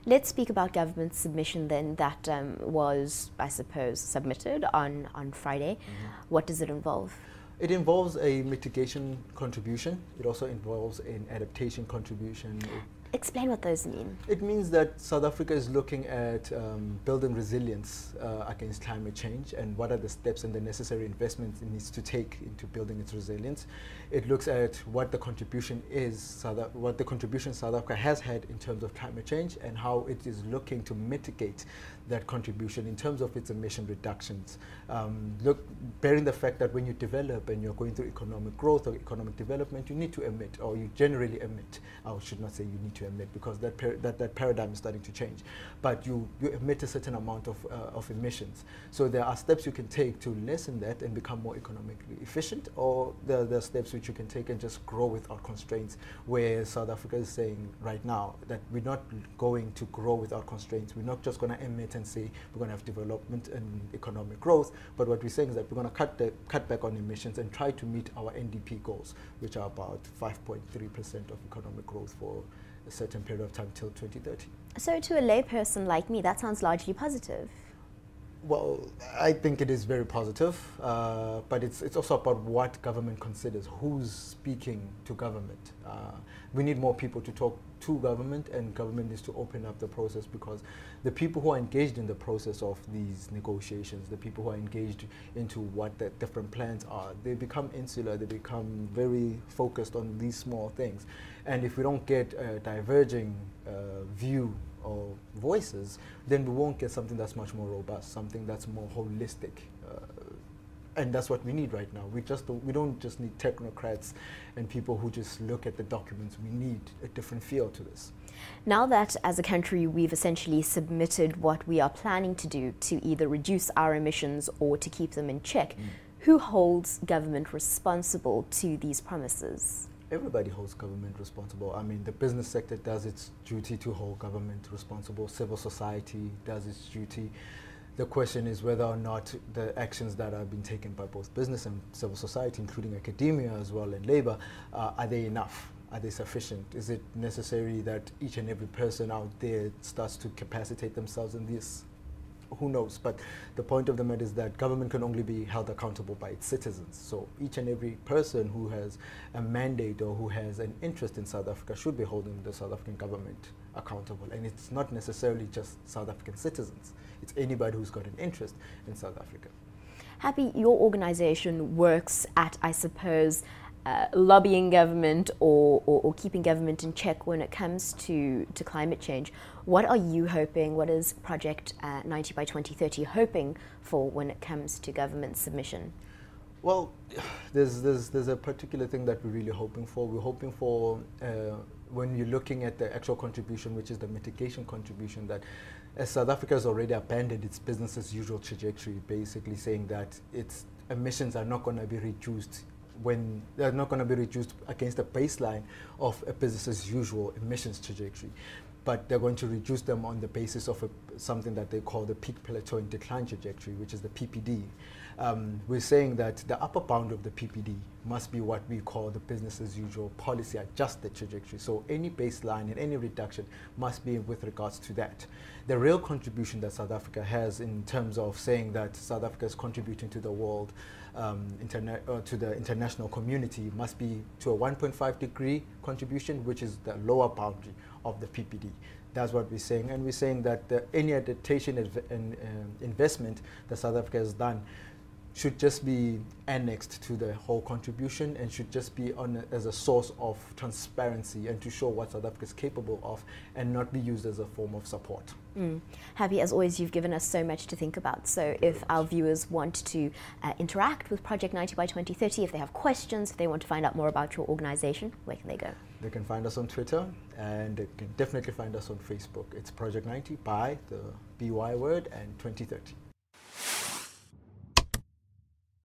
Let's speak about government submission then that was, I suppose, submitted on Friday. What does it involve? It involves a mitigation contribution. It also involves an adaptation contribution. Explain what those mean. It means that South Africa is looking at building resilience against climate change, and what are the steps and the necessary investments it needs to take into building its resilience. It looks at what the contribution is, what the contribution South Africa has had in terms of climate change, and how it is looking to mitigate that contribution in terms of its emission reductions. Bearing the fact that when you develop and you're going through economic growth or economic development, you need to emit, or you generally emit. I should not say you need to emit, because that paradigm is starting to change. But you emit a certain amount of emissions. So there are steps you can take to lessen that and become more economically efficient, or there are steps which you can take and just grow without constraints, where South Africa is saying right now that we're not going to grow without constraints. We're not just going to emit and say we're going to have development and economic growth, but what we're saying is that we're going to cut back on emissions and try to meet our NDP goals, which are about 5.3% of economic growth for a certain period of time till 2030. So to a layperson like me, that sounds largely positive. Well, I think it is very positive, but it's also about what government considers, who's speaking to government. We need more people to talk to government, and government needs to open up the process, because the people who are engaged in the process of these negotiations, the people who are engaged into what the different plans are, they become insular, they become very focused on these small things. And if we don't get a diverging view or voices, then we won't get something that's much more robust, something that's more holistic. And that's what we need right now. We don't just need technocrats and people who just look at the documents. We need a different feel to this. Now that as a country we've essentially submitted what we are planning to do to either reduce our emissions or to keep them in check, who holds government responsible to these promises? Everybody holds government responsible. I mean, the business sector does its duty to hold government responsible. Civil society does its duty. The question is whether or not the actions that have been taken by both business and civil society, including academia as well and labor, are they enough? Are they sufficient? Is it necessary that each and every person out there starts to capacitate themselves in this? Who knows? But the point of the matter is that government can only be held accountable by its citizens. So each and every person who has a mandate or who has an interest in South Africa should be holding the South African government accountable. And it's not necessarily just South African citizens. It's anybody who's got an interest in South Africa. Happy, your organization works at, I suppose, lobbying government or keeping government in check when it comes to climate change. What are you hoping, what is Project 90 by 2030 hoping for when it comes to government submission? Well, there's a particular thing that we're really hoping for. We're hoping for, when you're looking at the actual contribution, which is the mitigation contribution, that as South Africa has already abandoned its business as usual trajectory, basically saying that its emissions are not going to be reduced when they're not going to be reduced against a baseline of a business as usual emissions trajectory, but they're going to reduce them on the basis of something that they call the peak plateau and decline trajectory, which is the PPD. We're saying that the upper bound of the PPD must be what we call the business as usual policy adjusted trajectory. So any baseline and any reduction must be with regards to that. The real contribution that South Africa has in terms of saying that South Africa is contributing to the world, to the international community, must be to a 1.5 degree contribution, which is the lower boundary of the PPD. That's what we're saying. And we're saying that any adaptation and investment that South Africa has done should just be annexed to the whole contribution and should just be as a source of transparency and to show what South Africa is capable of, and not be used as a form of support. Happy, as always, you've given us so much to think about. So if our viewers want to interact with Project 90 by 2030, if they have questions, if they want to find out more about your organization, where can they go? They can find us on Twitter, and they can definitely find us on Facebook. It's Project 90 by the BY word and 2030.